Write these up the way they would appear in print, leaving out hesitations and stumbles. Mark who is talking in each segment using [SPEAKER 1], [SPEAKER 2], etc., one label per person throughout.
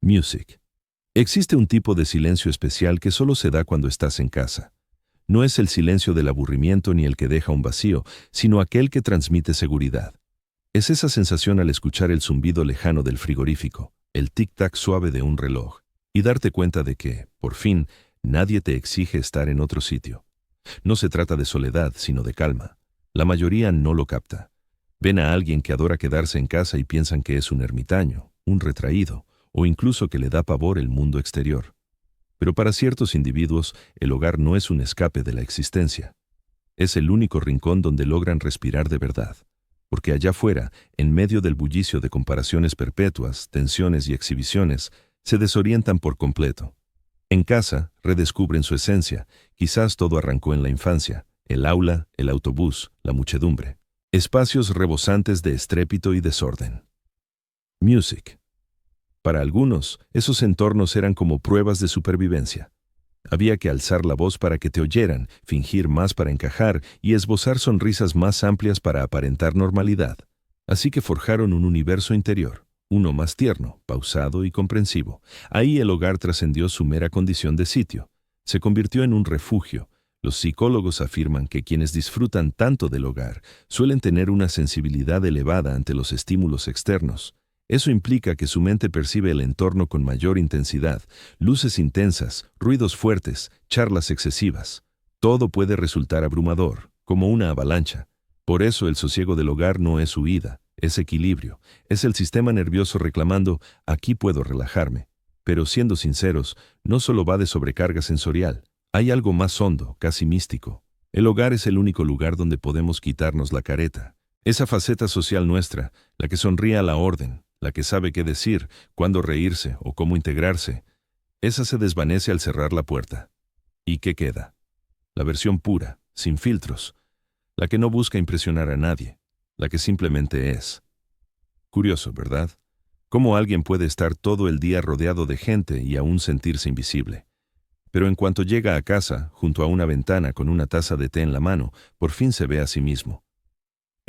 [SPEAKER 1] Music. Existe un tipo de silencio especial que solo se da cuando estás en casa. No es el silencio del aburrimiento ni el que deja un vacío, sino aquel que transmite seguridad. Es esa sensación al escuchar el zumbido lejano del frigorífico, el tic-tac suave de un reloj, y darte cuenta de que, por fin, nadie te exige estar en otro sitio. No se trata de soledad, sino de calma. La mayoría no lo capta. Ven a alguien que adora quedarse en casa y piensan que es un ermitaño, un retraído, o incluso que le da pavor el mundo exterior. Pero para ciertos individuos, el hogar no es un escape de la existencia. Es el único rincón donde logran respirar de verdad. Porque allá afuera, en medio del bullicio de comparaciones perpetuas, tensiones y exhibiciones, se desorientan por completo. En casa, redescubren su esencia. Quizás todo arrancó en la infancia, el aula, el autobús, la muchedumbre. Espacios rebosantes de estrépito y desorden. Music. Para algunos, esos entornos eran como pruebas de supervivencia. Había que alzar la voz para que te oyeran, fingir más para encajar y esbozar sonrisas más amplias para aparentar normalidad. Así que forjaron un universo interior, uno más tierno, pausado y comprensivo. Ahí el hogar trascendió su mera condición de sitio. Se convirtió en un refugio. Los psicólogos afirman que quienes disfrutan tanto del hogar suelen tener una sensibilidad elevada ante los estímulos externos. Eso implica que su mente percibe el entorno con mayor intensidad, luces intensas, ruidos fuertes, charlas excesivas. Todo puede resultar abrumador, como una avalancha. Por eso el sosiego del hogar no es huida, es equilibrio. Es el sistema nervioso reclamando, aquí puedo relajarme. Pero siendo sinceros, no solo va de sobrecarga sensorial. Hay algo más hondo, casi místico. El hogar es el único lugar donde podemos quitarnos la careta. Esa faceta social nuestra, la que sonríe a la orden, la que sabe qué decir, cuándo reírse o cómo integrarse, esa se desvanece al cerrar la puerta. ¿Y qué queda? La versión pura, sin filtros, la que no busca impresionar a nadie, la que simplemente es. Curioso, ¿verdad? Cómo alguien puede estar todo el día rodeado de gente y aún sentirse invisible. Pero en cuanto llega a casa, junto a una ventana con una taza de té en la mano, por fin se ve a sí mismo.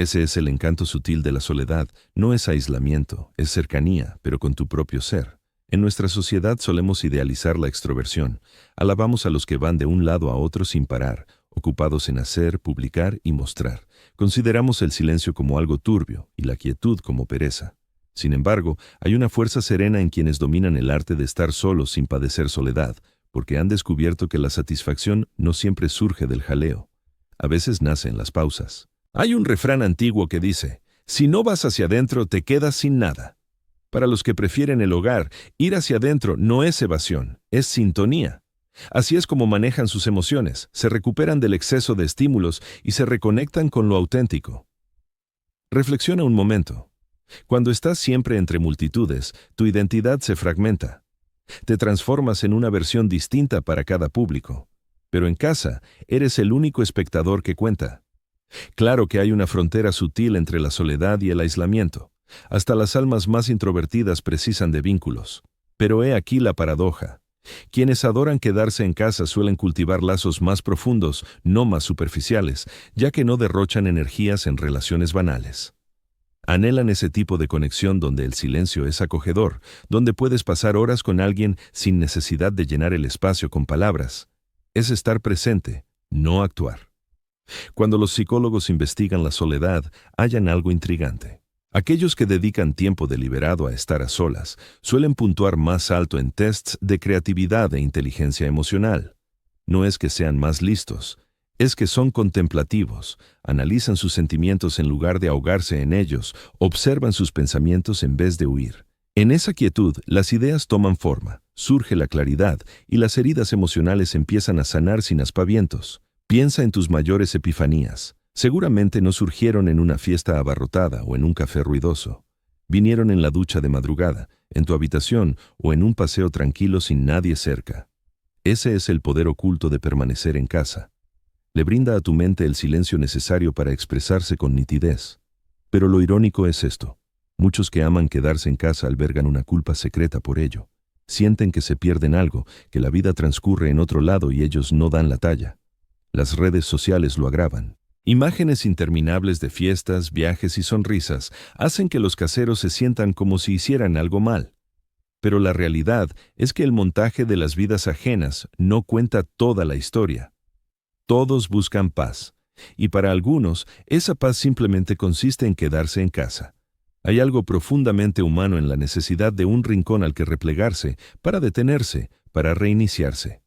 [SPEAKER 1] Ese es el encanto sutil de la soledad. No es aislamiento, es cercanía, pero con tu propio ser. En nuestra sociedad solemos idealizar la extroversión. Alabamos a los que van de un lado a otro sin parar, ocupados en hacer, publicar y mostrar. Consideramos el silencio como algo turbio y la quietud como pereza. Sin embargo, hay una fuerza serena en quienes dominan el arte de estar solos sin padecer soledad, porque han descubierto que la satisfacción no siempre surge del jaleo. A veces nace en las pausas. Hay un refrán antiguo que dice, si no vas hacia adentro te quedas sin nada. Para los que prefieren el hogar, ir hacia adentro no es evasión, es sintonía. Así es como manejan sus emociones, se recuperan del exceso de estímulos y se reconectan con lo auténtico. Reflexiona un momento. Cuando estás siempre entre multitudes, tu identidad se fragmenta. Te transformas en una versión distinta para cada público. Pero en casa, eres el único espectador que cuenta. Claro que hay una frontera sutil entre la soledad y el aislamiento. Hasta las almas más introvertidas precisan de vínculos. Pero he aquí la paradoja. Quienes adoran quedarse en casa suelen cultivar lazos más profundos, no más superficiales, ya que no derrochan energías en relaciones banales. Anhelan ese tipo de conexión donde el silencio es acogedor, donde puedes pasar horas con alguien sin necesidad de llenar el espacio con palabras. Es estar presente, no actuar. Cuando los psicólogos investigan la soledad, hallan algo intrigante. Aquellos que dedican tiempo deliberado a estar a solas suelen puntuar más alto en tests de creatividad e inteligencia emocional. No es que sean más listos, es que son contemplativos, analizan sus sentimientos en lugar de ahogarse en ellos, observan sus pensamientos en vez de huir. En esa quietud, las ideas toman forma, surge la claridad y las heridas emocionales empiezan a sanar sin aspavientos. Piensa en tus mayores epifanías. Seguramente no surgieron en una fiesta abarrotada o en un café ruidoso. Vinieron en la ducha de madrugada, en tu habitación o en un paseo tranquilo sin nadie cerca. Ese es el poder oculto de permanecer en casa. Le brinda a tu mente el silencio necesario para expresarse con nitidez. Pero lo irónico es esto. Muchos que aman quedarse en casa albergan una culpa secreta por ello. Sienten que se pierden algo, que la vida transcurre en otro lado y ellos no dan la talla. Las redes sociales lo agravan. Imágenes interminables de fiestas, viajes y sonrisas hacen que los caseros se sientan como si hicieran algo mal. Pero la realidad es que el montaje de las vidas ajenas no cuenta toda la historia. Todos buscan paz, y para algunos esa paz simplemente consiste en quedarse en casa. Hay algo profundamente humano en la necesidad de un rincón al que replegarse, para detenerse, para reiniciarse.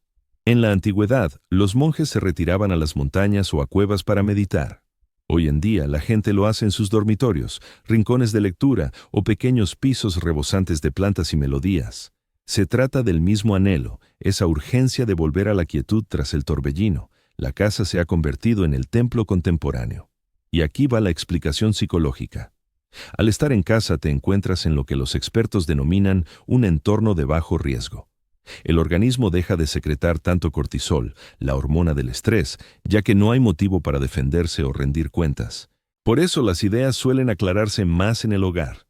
[SPEAKER 1] En la antigüedad, los monjes se retiraban a las montañas o a cuevas para meditar. Hoy en día la gente lo hace en sus dormitorios, rincones de lectura o pequeños pisos rebosantes de plantas y melodías. Se trata del mismo anhelo, esa urgencia de volver a la quietud tras el torbellino. La casa se ha convertido en el templo contemporáneo. Y aquí va la explicación psicológica. Al estar en casa te encuentras en lo que los expertos denominan un entorno de bajo riesgo. El organismo deja de secretar tanto cortisol, la hormona del estrés, ya que no hay motivo para defenderse o rendir cuentas. Por eso las ideas suelen aclararse más en el hogar.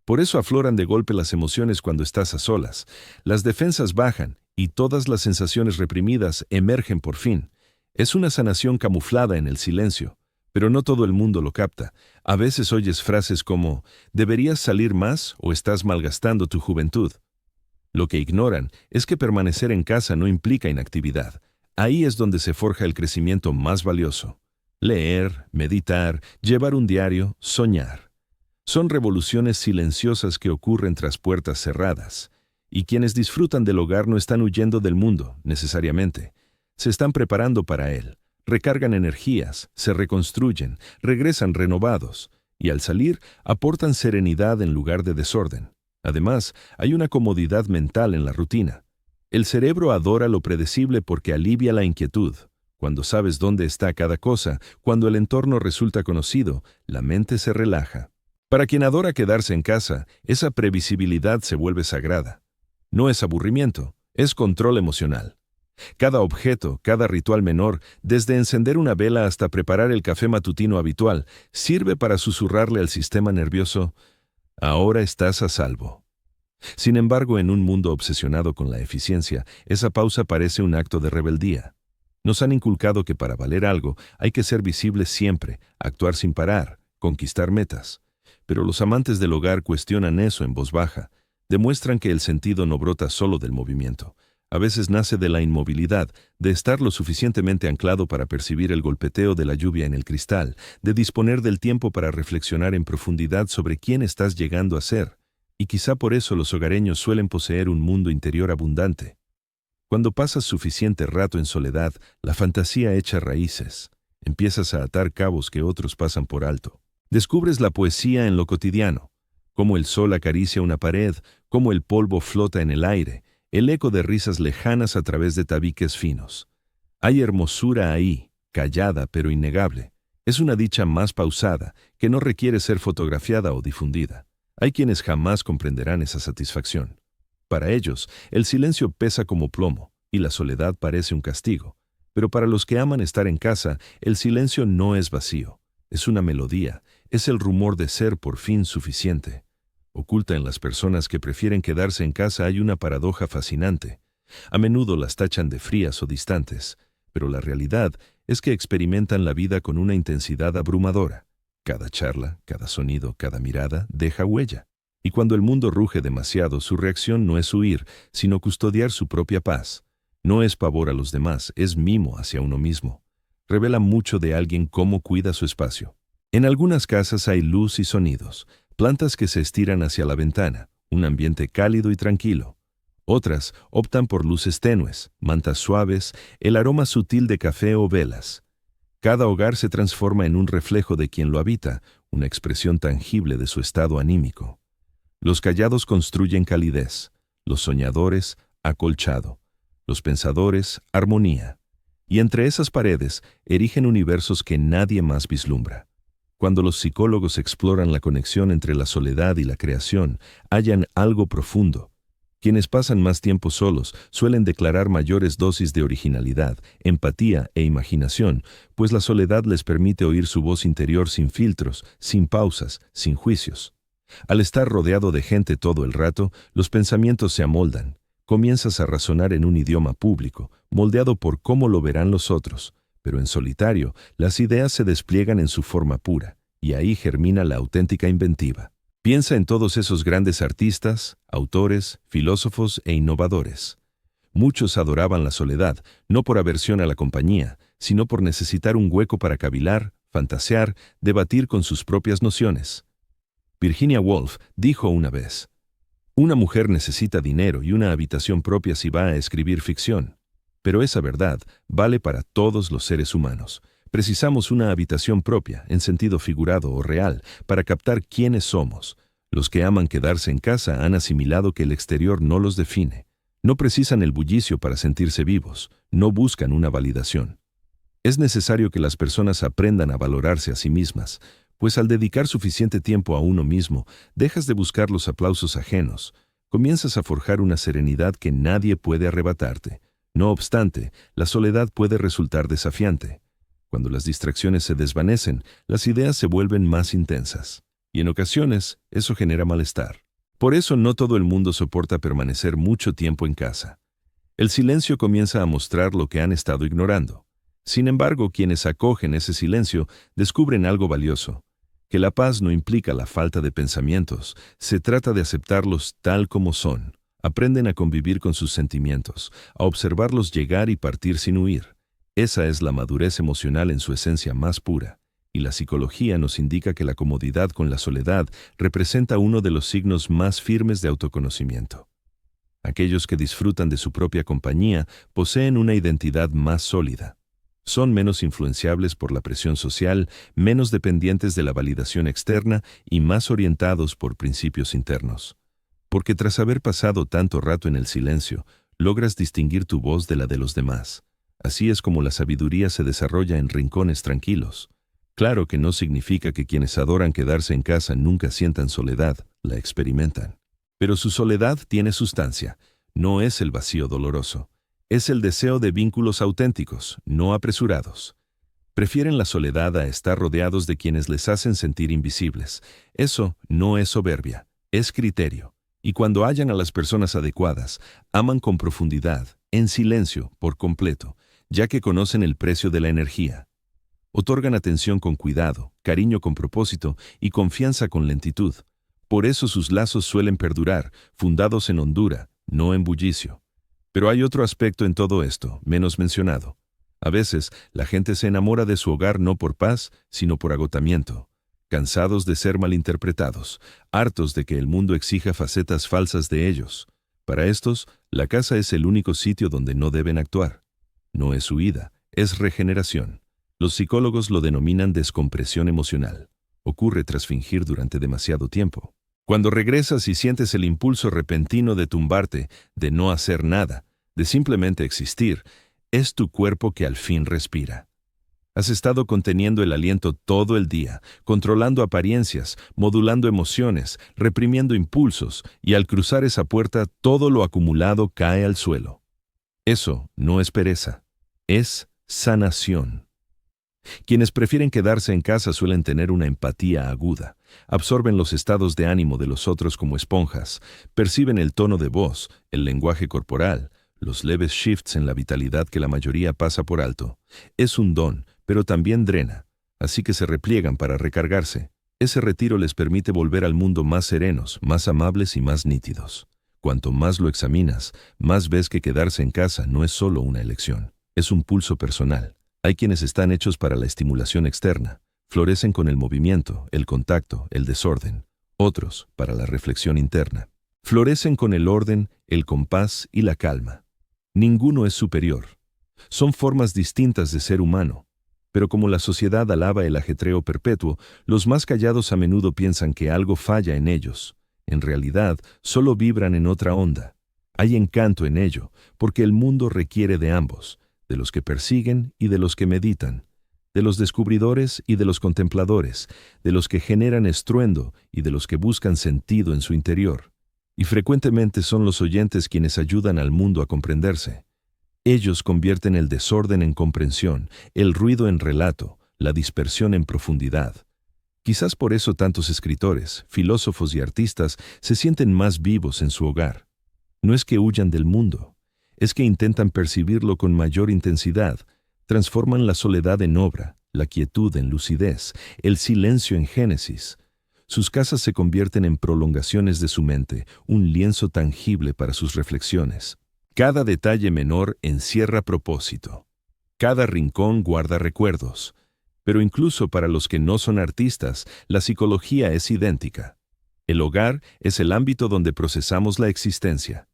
[SPEAKER 1] Por eso afloran de golpe las emociones cuando estás a solas. Las defensas bajan y todas las sensaciones reprimidas emergen por fin. Es una sanación camuflada en el silencio, pero no todo el mundo lo capta. A veces oyes frases como, «¿Deberías salir más o estás malgastando tu juventud?» Lo que ignoran es que permanecer en casa no implica inactividad. Ahí es donde se forja el crecimiento más valioso. Leer, meditar, llevar un diario, soñar. Son revoluciones silenciosas que ocurren tras puertas cerradas. Y quienes disfrutan del hogar no están huyendo del mundo, necesariamente. Se están preparando para él. Recargan energías, se reconstruyen, regresan renovados. Y al salir, aportan serenidad en lugar de desorden. Además, hay una comodidad mental en la rutina. El cerebro adora lo predecible porque alivia la inquietud. Cuando sabes dónde está cada cosa, cuando el entorno resulta conocido, la mente se relaja. Para quien adora quedarse en casa, esa previsibilidad se vuelve sagrada. No es aburrimiento, es control emocional. Cada objeto, cada ritual menor, desde encender una vela hasta preparar el café matutino habitual, sirve para susurrarle al sistema nervioso: ahora estás a salvo. Sin embargo, en un mundo obsesionado con la eficiencia, esa pausa parece un acto de rebeldía. Nos han inculcado que para valer algo hay que ser visible siempre, actuar sin parar, conquistar metas. Pero los amantes del hogar cuestionan eso en voz baja. Demuestran que el sentido no brota solo del movimiento. A veces nace de la inmovilidad, de estar lo suficientemente anclado para percibir el golpeteo de la lluvia en el cristal, de disponer del tiempo para reflexionar en profundidad sobre quién estás llegando a ser. Y quizá por eso los hogareños suelen poseer un mundo interior abundante. Cuando pasas suficiente rato en soledad, la fantasía echa raíces. Empiezas a atar cabos que otros pasan por alto. Descubres la poesía en lo cotidiano, cómo el sol acaricia una pared, cómo el polvo flota en el aire, el eco de risas lejanas a través de tabiques finos. Hay hermosura ahí, callada pero innegable. Es una dicha más pausada, que no requiere ser fotografiada o difundida. Hay quienes jamás comprenderán esa satisfacción. Para ellos, el silencio pesa como plomo, y la soledad parece un castigo. Pero para los que aman estar en casa, el silencio no es vacío. Es una melodía, es el rumor de ser por fin suficiente. Oculta en las personas que prefieren quedarse en casa hay una paradoja fascinante. A menudo las tachan de frías o distantes, pero la realidad es que experimentan la vida con una intensidad abrumadora. Cada charla, cada sonido, cada mirada deja huella. Y cuando el mundo ruge demasiado, su reacción no es huir, sino custodiar su propia paz. No es pavor a los demás, es mimo hacia uno mismo. Revela mucho de alguien cómo cuida su espacio. En algunas casas hay luz y sonidos, plantas que se estiran hacia la ventana, un ambiente cálido y tranquilo. Otras optan por luces tenues, mantas suaves, el aroma sutil de café o velas. Cada hogar se transforma en un reflejo de quien lo habita, una expresión tangible de su estado anímico. Los callados construyen calidez, los soñadores, acolchado, los pensadores, armonía. Y entre esas paredes erigen universos que nadie más vislumbra. Cuando los psicólogos exploran la conexión entre la soledad y la creación, hallan algo profundo. Quienes pasan más tiempo solos suelen declarar mayores dosis de originalidad, empatía e imaginación, pues la soledad les permite oír su voz interior sin filtros, sin pausas, sin juicios. Al estar rodeado de gente todo el rato, los pensamientos se amoldan. Comienzas a razonar en un idioma público, moldeado por cómo lo verán los otros. Pero en solitario, las ideas se despliegan en su forma pura, y ahí germina la auténtica inventiva. Piensa en todos esos grandes artistas, autores, filósofos e innovadores. Muchos adoraban la soledad, no por aversión a la compañía, sino por necesitar un hueco para cavilar, fantasear, debatir con sus propias nociones. Virginia Woolf dijo una vez: una mujer necesita dinero y una habitación propia si va a escribir ficción. Pero esa verdad vale para todos los seres humanos. Precisamos una habitación propia, en sentido figurado o real, para captar quiénes somos. Los que aman quedarse en casa han asimilado que el exterior no los define. No precisan el bullicio para sentirse vivos, no buscan una validación. Es necesario que las personas aprendan a valorarse a sí mismas, pues al dedicar suficiente tiempo a uno mismo, dejas de buscar los aplausos ajenos, comienzas a forjar una serenidad que nadie puede arrebatarte. No obstante, la soledad puede resultar desafiante. Cuando las distracciones se desvanecen, las ideas se vuelven más intensas, y en ocasiones eso genera malestar. Por eso no todo el mundo soporta permanecer mucho tiempo en casa. El silencio comienza a mostrar lo que han estado ignorando. Sin embargo, quienes acogen ese silencio descubren algo valioso, que la paz no implica la falta de pensamientos, se trata de aceptarlos tal como son. Aprenden a convivir con sus sentimientos, a observarlos llegar y partir sin huir. Esa es la madurez emocional en su esencia más pura, y la psicología nos indica que la comodidad con la soledad representa uno de los signos más firmes de autoconocimiento. Aquellos que disfrutan de su propia compañía poseen una identidad más sólida. Son menos influenciables por la presión social, menos dependientes de la validación externa y más orientados por principios internos. Porque tras haber pasado tanto rato en el silencio, logras distinguir tu voz de la de los demás. Así es como la sabiduría se desarrolla en rincones tranquilos. Claro que no significa que quienes adoran quedarse en casa nunca sientan soledad, la experimentan. Pero su soledad tiene sustancia, no es el vacío doloroso. Es el deseo de vínculos auténticos, no apresurados. Prefieren la soledad a estar rodeados de quienes les hacen sentir invisibles. Eso no es soberbia, es criterio. Y cuando hallan a las personas adecuadas, aman con profundidad, en silencio, por completo, ya que conocen el precio de la energía. Otorgan atención con cuidado, cariño con propósito y confianza con lentitud. Por eso sus lazos suelen perdurar, fundados en hondura, no en bullicio. Pero hay otro aspecto en todo esto, menos mencionado. A veces, la gente se enamora de su hogar no por paz, sino por agotamiento. Cansados de ser malinterpretados, hartos de que el mundo exija facetas falsas de ellos. Para estos, la casa es el único sitio donde no deben actuar. No es huida, es regeneración. Los psicólogos lo denominan descompresión emocional. Ocurre tras fingir durante demasiado tiempo. Cuando regresas y sientes el impulso repentino de tumbarte, de no hacer nada, de simplemente existir, es tu cuerpo que al fin respira. Has estado conteniendo el aliento todo el día, controlando apariencias, modulando emociones, reprimiendo impulsos, y al cruzar esa puerta todo lo acumulado cae al suelo. Eso no es pereza, es sanación. Quienes prefieren quedarse en casa suelen tener una empatía aguda, absorben los estados de ánimo de los otros como esponjas, perciben el tono de voz, el lenguaje corporal, los leves shifts en la vitalidad que la mayoría pasa por alto. Es un don, pero también drena, así que se repliegan para recargarse. Ese retiro les permite volver al mundo más serenos, más amables y más nítidos. Cuanto más lo examinas, más ves que quedarse en casa no es solo una elección, es un pulso personal. Hay quienes están hechos para la estimulación externa, florecen con el movimiento, el contacto, el desorden. Otros, para la reflexión interna. Florecen con el orden, el compás y la calma. Ninguno es superior. Son formas distintas de ser humano. Pero como la sociedad alaba el ajetreo perpetuo, los más callados a menudo piensan que algo falla en ellos. En realidad, solo vibran en otra onda. Hay encanto en ello, porque el mundo requiere de ambos, de los que persiguen y de los que meditan, de los descubridores y de los contempladores, de los que generan estruendo y de los que buscan sentido en su interior. Y frecuentemente son los oyentes quienes ayudan al mundo a comprenderse. Ellos convierten el desorden en comprensión, el ruido en relato, la dispersión en profundidad. Quizás por eso tantos escritores, filósofos y artistas se sienten más vivos en su hogar. No es que huyan del mundo, es que intentan percibirlo con mayor intensidad, transforman la soledad en obra, la quietud en lucidez, el silencio en génesis. Sus casas se convierten en prolongaciones de su mente, un lienzo tangible para sus reflexiones. Cada detalle menor encierra propósito. Cada rincón guarda recuerdos. Pero incluso para los que no son artistas, la psicología es idéntica. El hogar es el ámbito donde procesamos la existencia,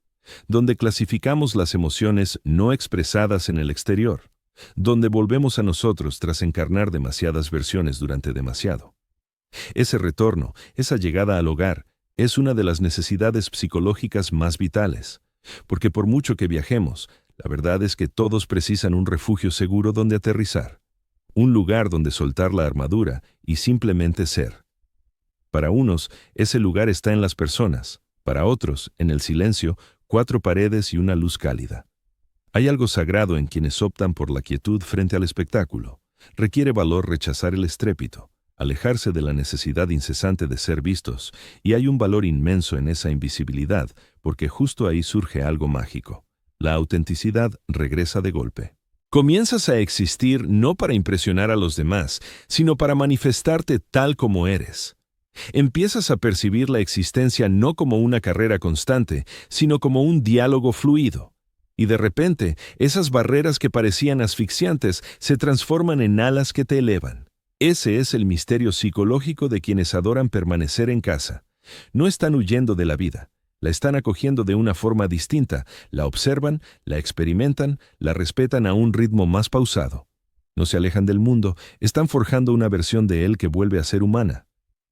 [SPEAKER 1] donde clasificamos las emociones no expresadas en el exterior, donde volvemos a nosotros tras encarnar demasiadas versiones durante demasiado. Ese retorno, esa llegada al hogar, es una de las necesidades psicológicas más vitales, porque por mucho que viajemos, la verdad es que todos precisan un refugio seguro donde aterrizar, un lugar donde soltar la armadura y simplemente ser. Para unos, ese lugar está en las personas, para otros, en el silencio, 4 paredes y una luz cálida. Hay algo sagrado en quienes optan por la quietud frente al espectáculo. Requiere valor rechazar el estrépito, alejarse de la necesidad incesante de ser vistos, y hay un valor inmenso en esa invisibilidad, porque justo ahí surge algo mágico. La autenticidad regresa de golpe. Comienzas a existir no para impresionar a los demás, sino para manifestarte tal como eres. Empiezas a percibir la existencia no como una carrera constante, sino como un diálogo fluido. Y de repente, esas barreras que parecían asfixiantes se transforman en alas que te elevan. Ese es el misterio psicológico de quienes adoran permanecer en casa. No están huyendo de la vida, la están acogiendo de una forma distinta, la observan, la experimentan, la respetan a un ritmo más pausado. No se alejan del mundo, están forjando una versión de él que vuelve a ser humana.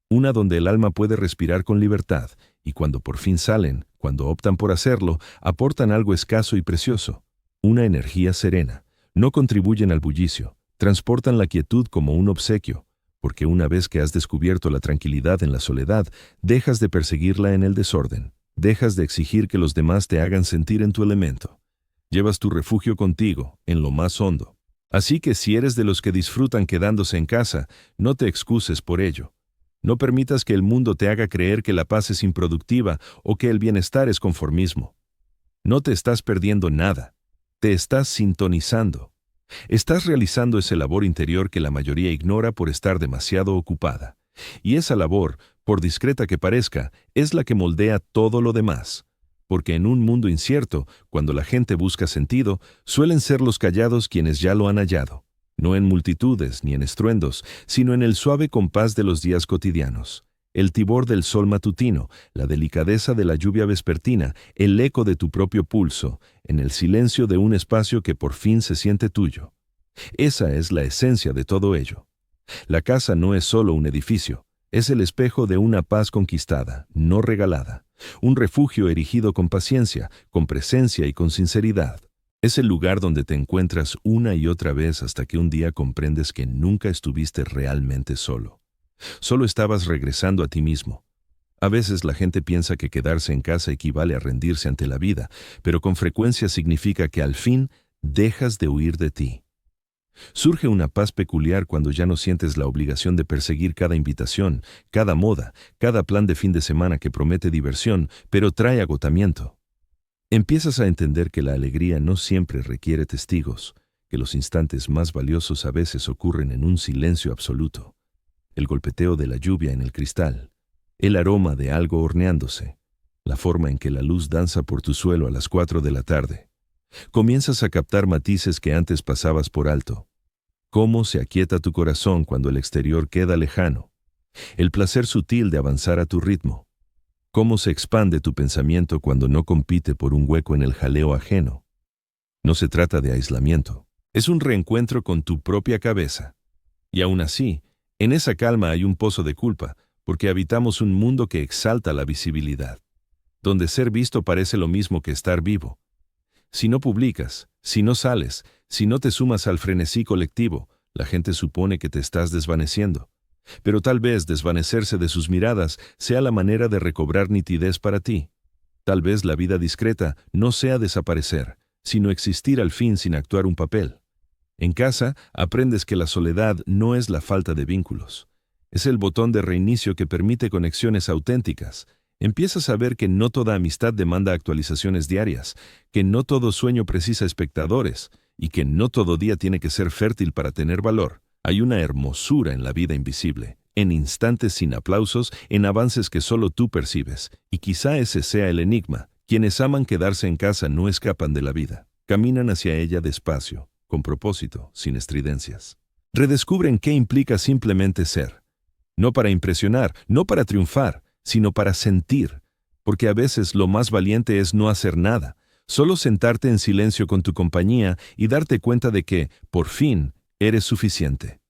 [SPEAKER 1] Una donde el alma puede respirar con libertad, y cuando por fin salen, cuando optan por hacerlo, aportan algo escaso y precioso, una energía serena. No contribuyen al bullicio, transportan la quietud como un obsequio, porque una vez que has descubierto la tranquilidad en la soledad, dejas de perseguirla en el desorden, dejas de exigir que los demás te hagan sentir en tu elemento. Llevas tu refugio contigo, en lo más hondo. Así que si eres de los que disfrutan quedándose en casa, no te excuses por ello. No permitas que el mundo te haga creer que la paz es improductiva o que el bienestar es conformismo. No te estás perdiendo nada. Te estás sintonizando. Estás realizando esa labor interior que la mayoría ignora por estar demasiado ocupada. Y esa labor, por discreta que parezca, es la que moldea todo lo demás. Porque en un mundo incierto, cuando la gente busca sentido, suelen ser los callados quienes ya lo han hallado. No en multitudes ni en estruendos, sino en el suave compás de los días cotidianos. El tibor del sol matutino, la delicadeza de la lluvia vespertina, el eco de tu propio pulso, en el silencio de un espacio que por fin se siente tuyo. Esa es la esencia de todo ello. La casa no es solo un edificio, es el espejo de una paz conquistada, no regalada, un refugio erigido con paciencia, con presencia y con sinceridad. Es el lugar donde te encuentras una y otra vez hasta que un día comprendes que nunca estuviste realmente solo. Solo estabas regresando a ti mismo. A veces la gente piensa que quedarse en casa equivale a rendirse ante la vida, pero con frecuencia significa que al fin dejas de huir de ti. Surge una paz peculiar cuando ya no sientes la obligación de perseguir cada invitación, cada moda, cada plan de fin de semana que promete diversión, pero trae agotamiento. Empiezas a entender que la alegría no siempre requiere testigos, que los instantes más valiosos a veces ocurren en un silencio absoluto. El golpeteo de la lluvia en el cristal, el aroma de algo horneándose, la forma en que la luz danza por tu suelo a las 4 de la tarde. Comienzas a captar matices que antes pasabas por alto. Cómo se aquieta tu corazón cuando el exterior queda lejano. El placer sutil de avanzar a tu ritmo. Cómo se expande tu pensamiento cuando no compite por un hueco en el jaleo ajeno. No se trata de aislamiento. Es un reencuentro con tu propia cabeza. Y aún así, en esa calma hay un pozo de culpa, porque habitamos un mundo que exalta la visibilidad, donde ser visto parece lo mismo que estar vivo. Si no publicas, si no sales, si no te sumas al frenesí colectivo, la gente supone que te estás desvaneciendo. Pero tal vez desvanecerse de sus miradas sea la manera de recobrar nitidez para ti. Tal vez la vida discreta no sea desaparecer, sino existir al fin sin actuar un papel. En casa aprendes que la soledad no es la falta de vínculos. Es el botón de reinicio que permite conexiones auténticas. Empiezas a ver que no toda amistad demanda actualizaciones diarias, que no todo sueño precisa espectadores, y que no todo día tiene que ser fértil para tener valor. Hay una hermosura en la vida invisible, en instantes sin aplausos, en avances que solo tú percibes. Y quizá ese sea el enigma. Quienes aman quedarse en casa no escapan de la vida. Caminan hacia ella despacio, con propósito, sin estridencias. Redescubren qué implica simplemente ser. No para impresionar, no para triunfar, sino para sentir. Porque a veces lo más valiente es no hacer nada, solo sentarte en silencio con tu compañía y darte cuenta de que, por fin, eres suficiente.